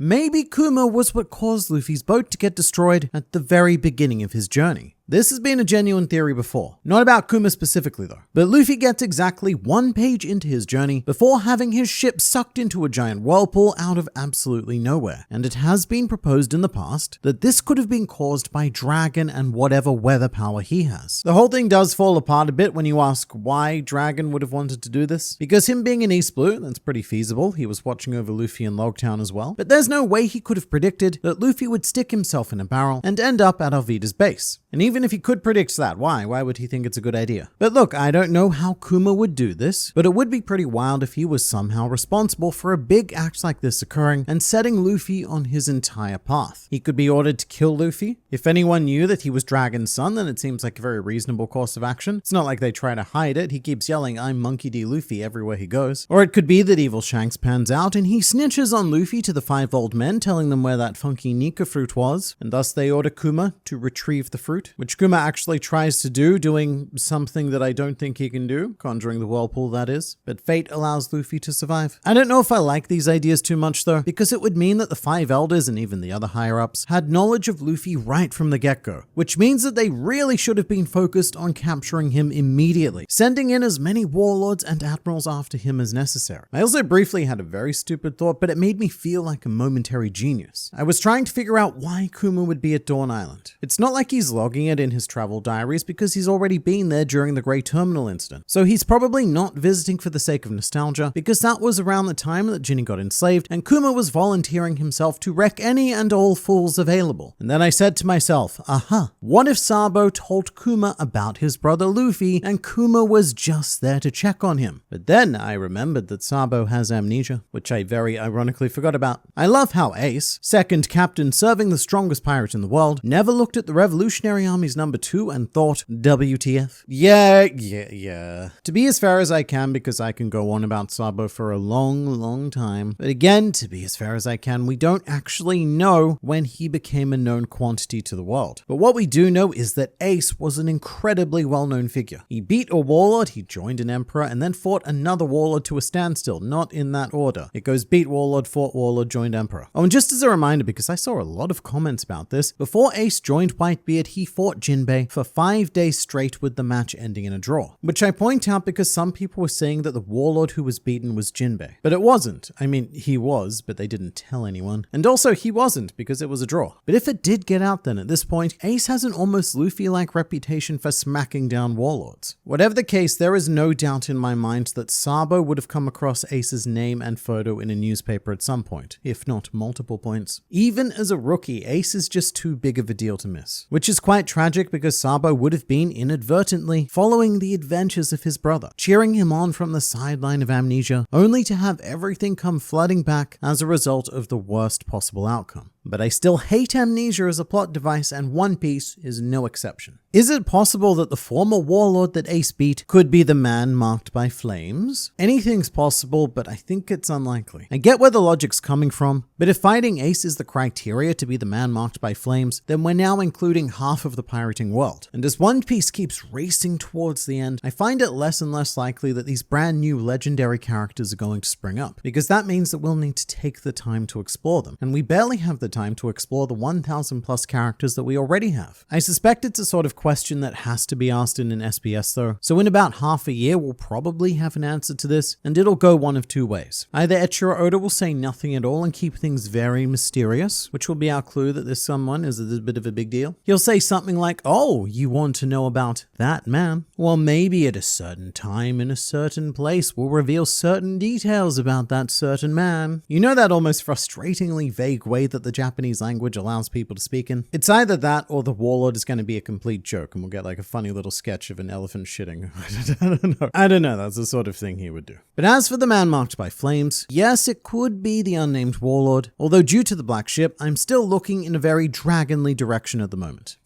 Maybe Kuma was what caused Luffy's boat to get destroyed at the very beginning of his journey. This has been a genuine theory before. Not about Kuma specifically though. But Luffy gets exactly 1 page into his journey before having his ship sucked into a giant whirlpool out of absolutely nowhere. And it has been proposed in the past that this could have been caused by Dragon and whatever weather power he has. The whole thing does fall apart a bit when you ask why Dragon would have wanted to do this. Because him being in East Blue, that's pretty feasible. He was watching over Luffy in Logtown as well. But there's no way he could have predicted that Luffy would stick himself in a barrel and end up at Arvida's base. And even if he could predict that, why would he think it's a good idea? But look, I don't know how Kuma would do this, but it would be pretty wild if he was somehow responsible for a big act like this occurring and setting Luffy on his entire path. He could be ordered to kill Luffy. If anyone knew that he was Dragon's son, then it seems like a very reasonable course of action. It's not like they try to hide it. He keeps yelling, "I'm Monkey D. Luffy" everywhere he goes. Or it could be that evil Shanks pans out and he snitches on Luffy to the 5 old men, telling them where that funky Nika fruit was, and thus they order Kuma to retrieve the fruit. Which Kuma actually tries to do, doing something that I don't think he can do, conjuring the whirlpool that is, but fate allows Luffy to survive. I don't know if I like these ideas too much though, because it would mean that the 5 elders and even the other higher-ups had knowledge of Luffy right from the get-go, which means that they really should have been focused on capturing him immediately, sending in as many warlords and admirals after him as necessary. I also briefly had a very stupid thought, but it made me feel like a momentary genius. I was trying to figure out why Kuma would be at Dawn Island. It's not like he's logging it in his travel diaries because he's already been there during the Grey Terminal incident. So he's probably not visiting for the sake of nostalgia, because that was around the time that Ginny got enslaved and Kuma was volunteering himself to wreck any and all fools available. And then I said to myself, aha, what if Sabo told Kuma about his brother Luffy and Kuma was just there to check on him? But then I remembered that Sabo has amnesia, which I very ironically forgot about. I love how Ace, second captain serving the strongest pirate in the world, never looked at the Revolutionary Army's number 2 and thought, WTF? Yeah. To be as fair as I can, because I can go on about Sabo for a long time. But again, to be as fair as I can, we don't actually know when he became a known quantity to the world. But what we do know is that Ace was an incredibly well-known figure. He beat a warlord, he joined an emperor, and then fought another warlord to a standstill, not in that order. It goes beat warlord, fought warlord, joined emperor. Oh, and just as a reminder, because I saw a lot of comments about this, before Ace joined Whitebeard, he fought Jinbei for 5 days straight with the match ending in a draw. Which I point out because some people were saying that the warlord who was beaten was Jinbei. But it wasn't. I mean, he was, but they didn't tell anyone. And also, he wasn't, because it was a draw. But if it did get out then, at this point, Ace has an almost Luffy-like reputation for smacking down warlords. Whatever the case, there is no doubt in my mind that Sabo would have come across Ace's name and photo in a newspaper at some point, if not multiple points. Even as a rookie, Ace is just too big of a deal to miss. Which is quite tragic because Sabo would have been inadvertently following the adventures of his brother, cheering him on from the sideline of amnesia, only to have everything come flooding back as a result of the worst possible outcome. But I still hate amnesia as a plot device, and One Piece is no exception. Is it possible that the former warlord that Ace beat could be the man marked by flames? Anything's possible, but I think it's unlikely. I get where the logic's coming from, but if fighting Ace is the criteria to be the man marked by flames, then we're now including half of the pirating world. And as One Piece keeps racing towards the end, I find it less and less likely that these brand new legendary characters are going to spring up, because that means that we'll need to take the time to explore them, and we barely have the time to explore the 1,000 plus characters that we already have. I suspect it's a sort of question that has to be asked in an SBS though, so in about half a year we'll probably have an answer to this, and it'll go one of two ways. Either Eiichiro Oda will say nothing at all and keep things very mysterious, which will be our clue that this someone is a bit of a big deal. He'll say something like, oh, you want to know about that man? Well, maybe at a certain time in a certain place we'll reveal certain details about that certain man. You know that almost frustratingly vague way that the Japanese language allows people to speak in? It's either that or the warlord is going to be a complete joke and we'll get like a funny little sketch of an elephant shitting. I don't know, that's the sort of thing he would do. But as for the man marked by flames, yes, it could be the unnamed warlord, although due to the black ship, I'm still looking in a very dragonly direction at the moment.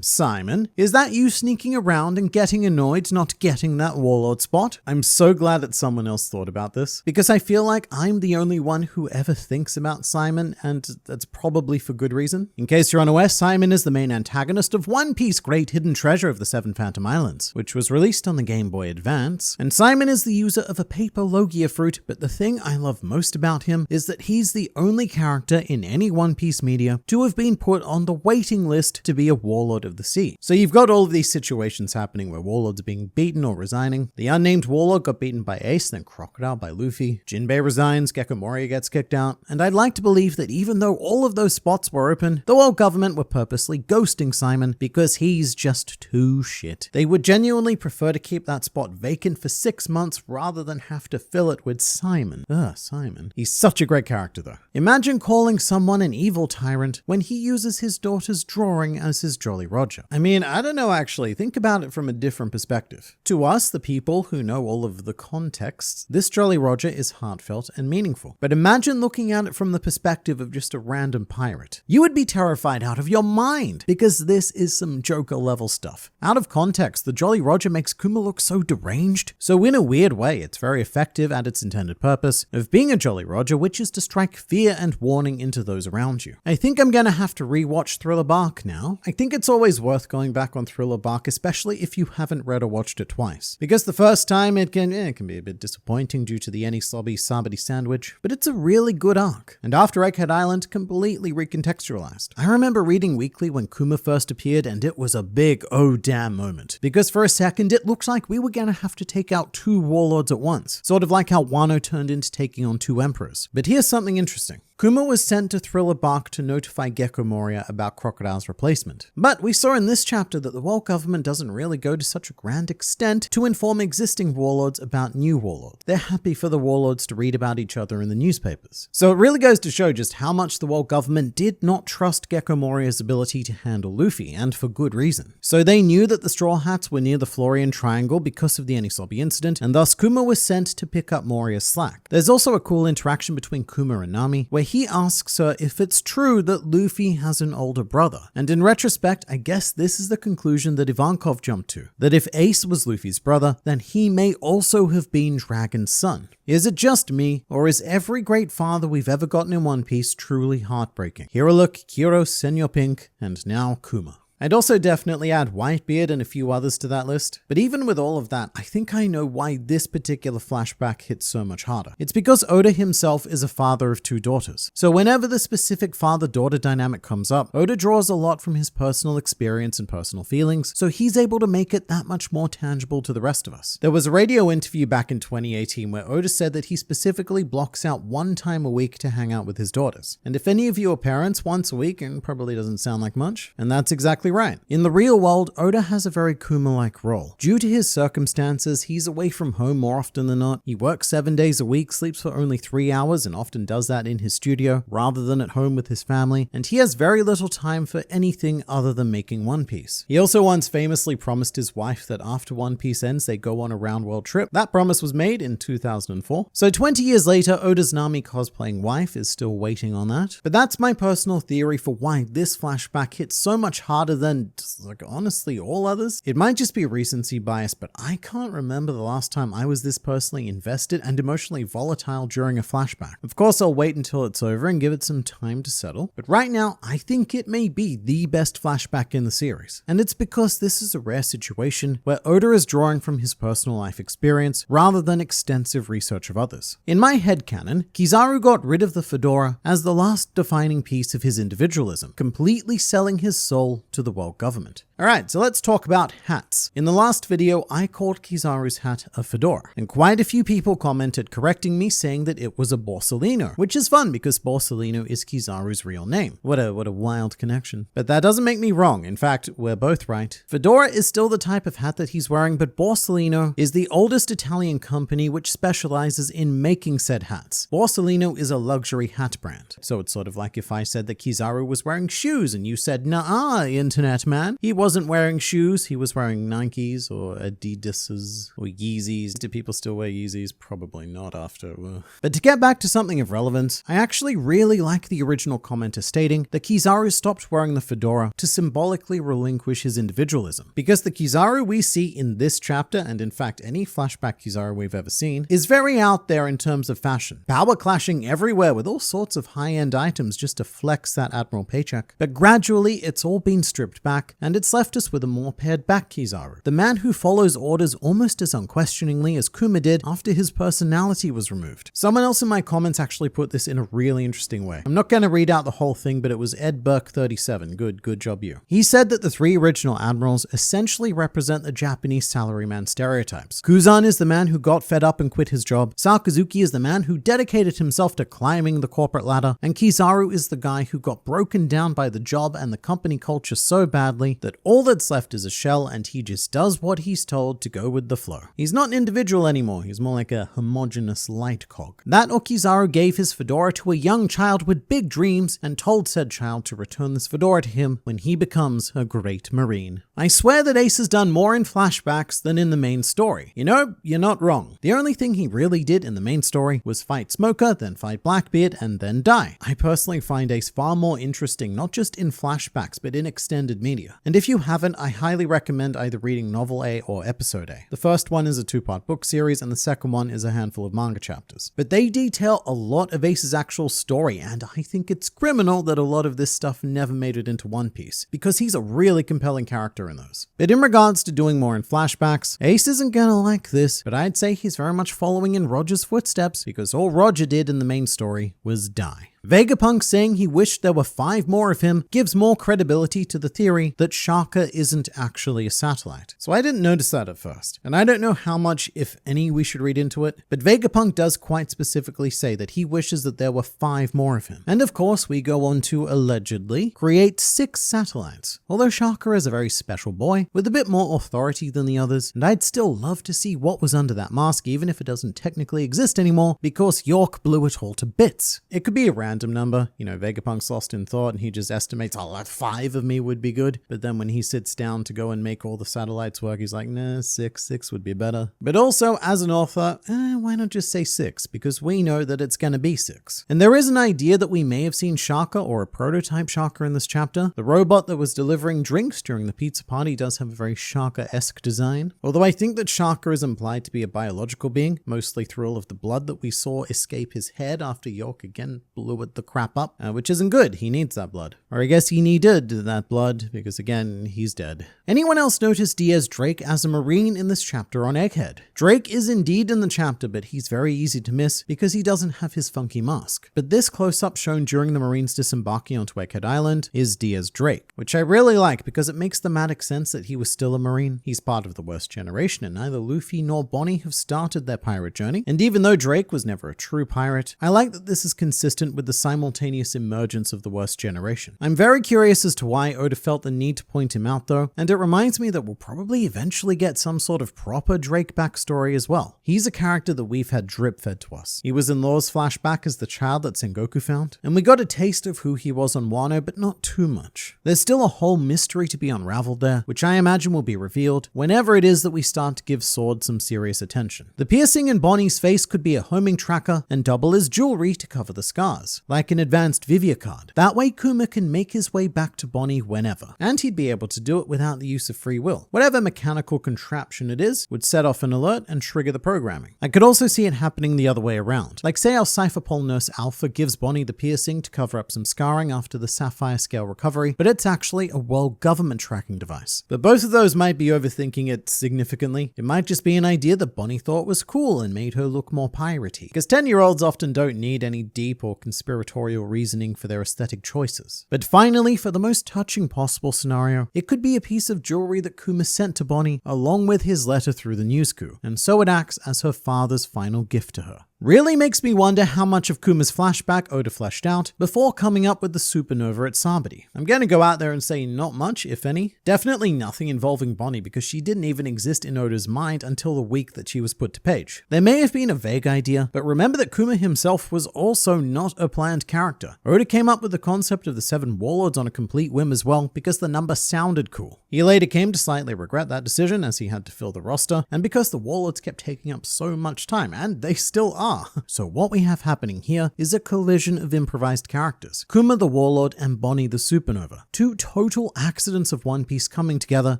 Simon, is that you sneaking around and getting annoyed not getting that warlord spot? I'm so glad that someone else thought about this, because I feel like I'm the only one who ever thinks about Simon, and that's probably for good reason. In case you're unaware, Simon is the main antagonist of One Piece Great Hidden Treasure of the Seven Phantom Islands, which was released on the Game Boy Advance, and Simon is the user of a paper Logia fruit, but the thing I love most about him is that he's the only character in any One Piece media to have been put on the waiting list to be a warlord of the sea. So you've got all of these situations happening where warlords are being beaten or resigning. The unnamed warlord got beaten by Ace, then Crocodile by Luffy. Jinbei resigns, Gecko Moria gets kicked out, and I'd like to believe that even though all of those spots were open, the world government were purposely ghosting Simon because he's just too shit. They would genuinely prefer to keep that spot vacant for 6 months rather than have to fill it with Simon. Simon. He's such a great character though. Imagine calling someone an evil tyrant when he uses his daughter's drawing as his Jolly Roger. I mean, I don't know actually. Think about it from a different perspective. To us, the people who know all of the contexts, this Jolly Roger is heartfelt and meaningful. But imagine looking at it from the perspective of just a random pirate. You would be terrified out of your mind because this is some Joker level stuff. Out of context, the Jolly Roger makes Kuma look so deranged. So in a weird way, it's very effective at its intended purpose of being a Jolly Roger, which is to strike fear and warning into those around you. I think I'm gonna have to rewatch Thriller Bark now. I think it's always worth going back on Thriller Bark, especially if you haven't read or watched it twice. Because the first time it can be a bit disappointing due to the any slobby sabity sandwich, but it's a really good arc. And after Egghead Island, completely recontextualized. I remember reading Weekly when Kuma first appeared, and it was a big oh damn moment. Because for a second, it looked like we were gonna have to take out 2 warlords at once. Sort of like how Wano turned into taking on 2 emperors. But here's something interesting. Kuma was sent to Thriller Bark to notify Gecko Moria about Crocodile's replacement. But we saw in this chapter that the world government doesn't really go to such a grand extent to inform existing warlords about new warlords. They're happy for the warlords to read about each other in the newspapers. So it really goes to show just how much the world government did not trust Gecko Moria's ability to handle Luffy, and for good reason. So they knew that the Straw Hats were near the Florian Triangle because of the Enisobi incident, and thus Kuma was sent to pick up Moria's slack. There's also a cool interaction between Kuma and Nami, where he asks her if it's true that Luffy has an older brother. And in retrospect, I guess this is the conclusion that Ivankov jumped to, that if Ace was Luffy's brother, then he may also have been Dragon's son. Is it just me, or is every great father we've ever gotten in One Piece truly heartbreaking? Here a look, Kiro, Senor Pink, and now Kuma. I'd also definitely add Whitebeard and a few others to that list. But even with all of that, I think I know why this particular flashback hits so much harder. It's because Oda himself is a father of 2 daughters. So whenever the specific father-daughter dynamic comes up, Oda draws a lot from his personal experience and personal feelings, so he's able to make it that much more tangible to the rest of us. There was a radio interview back in 2018 where Oda said that he specifically blocks out 1 time a week to hang out with his daughters. And if any of you are parents, once a week, and probably doesn't sound like much, and that's exactly right. In the real world, Oda has a very Kuma-like role. Due to his circumstances, he's away from home more often than not. He works 7 days a week, sleeps for only 3 hours, and often does that in his studio rather than at home with his family, and he has very little time for anything other than making One Piece. He also once famously promised his wife that after One Piece ends, they go on a round-world trip. That promise was made in 2004. So 20 years later, Oda's Nami cosplaying wife is still waiting on that. But that's my personal theory for why this flashback hits so much harder than, like, honestly all others. It might just be recency bias, but I can't remember the last time I was this personally invested and emotionally volatile during a flashback. Of course, I'll wait until it's over and give it some time to settle, but right now, I think it may be the best flashback in the series. And it's because this is a rare situation where Oda is drawing from his personal life experience rather than extensive research of others. In my headcanon, Kizaru got rid of the fedora as the last defining piece of his individualism, completely selling his soul to the world government. Alright, so let's talk about hats. In the last video, I called Kizaru's hat a fedora, and quite a few people commented correcting me saying that it was a Borsalino, which is fun because Borsalino is Kizaru's real name. What a wild connection. But that doesn't make me wrong. In fact, we're both right. Fedora is still the type of hat that he's wearing, but Borsalino is the oldest Italian company which specializes in making said hats. Borsalino is a luxury hat brand. So it's sort of like if I said that Kizaru was wearing shoes and you said nah, and internet man. He wasn't wearing shoes, he was wearing Nikes or Adidas's or Yeezys. Do people still wear Yeezys? Probably not after. But to get back to something of relevance, I actually really like the original commenter stating that Kizaru stopped wearing the fedora to symbolically relinquish his individualism. Because the Kizaru we see in this chapter, and in fact any flashback Kizaru we've ever seen, is very out there in terms of fashion. Power clashing everywhere with all sorts of high-end items just to flex that Admiral paycheck. But gradually it's all been stripped back, and it's left us with a more pared back Kizaru. The man who follows orders almost as unquestioningly as Kuma did after his personality was removed. Someone else in my comments actually put this in a really interesting way. I'm not going to read out the whole thing, but it was Ed Burke 37. Good job you. He said that the three original admirals essentially represent the Japanese salaryman stereotypes. Kuzan is the man who got fed up and quit his job. Sakazuki is the man who dedicated himself to climbing the corporate ladder. And Kizaru is the guy who got broken down by the job and the company culture so badly that all that's left is a shell, and he just does what he's told to go with the flow. He's not an individual anymore. He's more like a homogeneous light cog. That or Kizaru gave his fedora to a young child with big dreams and told said child to return this fedora to him when he becomes a great Marine. I swear that Ace has done more in flashbacks than in the main story. You know, you're not wrong. The only thing he really did in the main story was fight Smoker, then fight Blackbeard, and then die. I personally find Ace far more interesting, not just in flashbacks, but in extended media. And if you haven't, I highly recommend either reading Novel A or Episode A. The first one is a 2-part book series, and the second one is a handful of manga chapters. But they detail a lot of Ace's actual story, and I think it's criminal that a lot of this stuff never made it into One Piece, because he's a really compelling character in those. But in regards to doing more in flashbacks, Ace isn't gonna like this, but I'd say he's very much following in Roger's footsteps, because all Roger did in the main story was die. Vegapunk saying he wished there were 5 more of him gives more credibility to the theory that Shaka isn't actually a satellite. So I didn't notice that at first, and I don't know how much, if any, we should read into it, but Vegapunk does quite specifically say that he wishes that there were 5 more of him. And of course, we go on to allegedly create 6 satellites. Although Shaka is a very special boy with a bit more authority than the others, and I'd still love to see what was under that mask, even if it doesn't technically exist anymore, because York blew it all to bits. It could be a random number, you know, Vegapunk's lost in thought and he just estimates, oh, like 5 of me would be good. But then when he sits down to go and make all the satellites work, he's like, nah, 6 would be better. But also, as an author, why not just say 6? Because we know that it's gonna be 6. And there is an idea that we may have seen Shaka or a prototype Shaka in this chapter. The robot that was delivering drinks during the pizza party does have a very Shaka-esque design. Although I think that Shaka is implied to be a biological being, mostly through all of the blood that we saw escape his head after York again blew the crap up, which isn't good. He needs that blood. Or I guess he needed that blood, because again, he's dead. Anyone else notice Diaz Drake as a Marine in this chapter on Egghead? Drake is indeed in the chapter, but he's very easy to miss because he doesn't have his funky mask. But this close-up shown during the Marines disembarking onto Egghead Island is Diaz Drake, which I really like because it makes thematic sense that he was still a Marine. He's part of the worst generation, and neither Luffy nor Bonnie have started their pirate journey. And even though Drake was never a true pirate, I like that this is consistent with the simultaneous emergence of the worst generation. I'm very curious as to why Oda felt the need to point him out though, and it reminds me that we'll probably eventually get some sort of proper Drake backstory as well. He's a character that we've had drip fed to us. He was in Law's flashback as the child that Sengoku found, and we got a taste of who he was on Wano, but not too much. There's still a whole mystery to be unraveled there, which I imagine will be revealed whenever it is that we start to give Sword some serious attention. The piercing in Bonnie's face could be a homing tracker and double as jewelry to cover the scars, like an advanced Vivia card. That way Kuma can make his way back to Bonnie whenever, and he'd be able to do it without the use of free will. Whatever mechanical contraption it is would set off an alert and trigger the programming. I could also see it happening the other way around, like say our Cypherpole nurse Alpha gives Bonnie the piercing to cover up some scarring after the Sapphire Scale recovery, but it's actually a world government tracking device. But both of those might be overthinking it significantly. It might just be an idea that Bonnie thought was cool and made her look more piratey, because 10-year-olds often don't need any deep or conspiratorial reasoning for their aesthetic choices. But finally, for the most touching possible scenario, it could be a piece of jewelry that Kuma sent to Bonnie along with his letter through the news coup, and so it acts as her father's final gift to her. really makes me wonder how much of Kuma's flashback Oda fleshed out before coming up with the supernova at Sabari. I'm gonna go out there and say not much, if any. Definitely nothing involving Bonnie because she didn't even exist in Oda's mind until the week that she was put to page. There may have been a vague idea, but remember that Kuma himself was also not a planned character. Oda came up with the concept of the 7 warlords on a complete whim as well because the number sounded cool. He later came to slightly regret that decision as he had to fill the roster, and because the warlords kept taking up so much time, and they still are. So what we have happening here is a collision of improvised characters. Kuma the warlord and Bonnie the supernova. 2 total accidents of One Piece coming together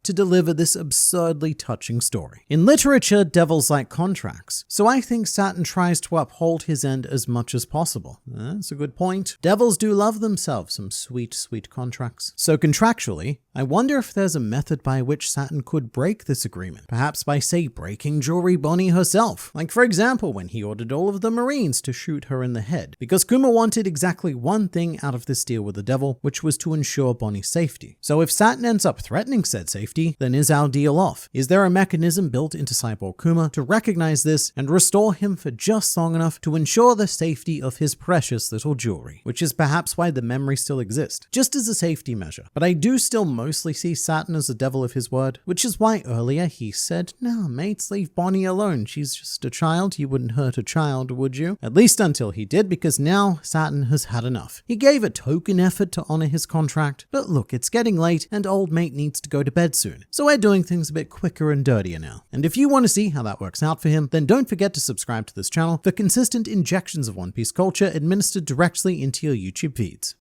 to deliver this absurdly touching story. In literature, devils like contracts, so I think Saturn tries to uphold his end as much as possible. That's a good point. Devils do love themselves some sweet, sweet contracts. So contractually, I wonder if there's a method by which Saturn could break this agreement. Perhaps by, say, breaking Jewelry Bonnie herself. Like for example, when he ordered all of the Marines to shoot her in the head. Because Kuma wanted exactly one thing out of this deal with the devil, which was to ensure Bonnie's safety. So if Saturn ends up threatening said safety, then is our deal off? Is there a mechanism built into Cyborg Kuma to recognize this and restore him for just long enough to ensure the safety of his precious little jewelry? Which is perhaps why the memories still exist, just as a safety measure. But I do still mostly see Saturn as a devil of his word, which is why earlier he said, "Nah, mates, leave Bonnie alone. She's just a child. You wouldn't hurt a child, would you?" At least until he did, because now Saturn has had enough. He gave a token effort to honor his contract, but look, it's getting late and old mate needs to go to bed soon. So we're doing things a bit quicker and dirtier now. And if you want to see how that works out for him, then don't forget to subscribe to this channel for consistent injections of One Piece culture administered directly into your YouTube feeds.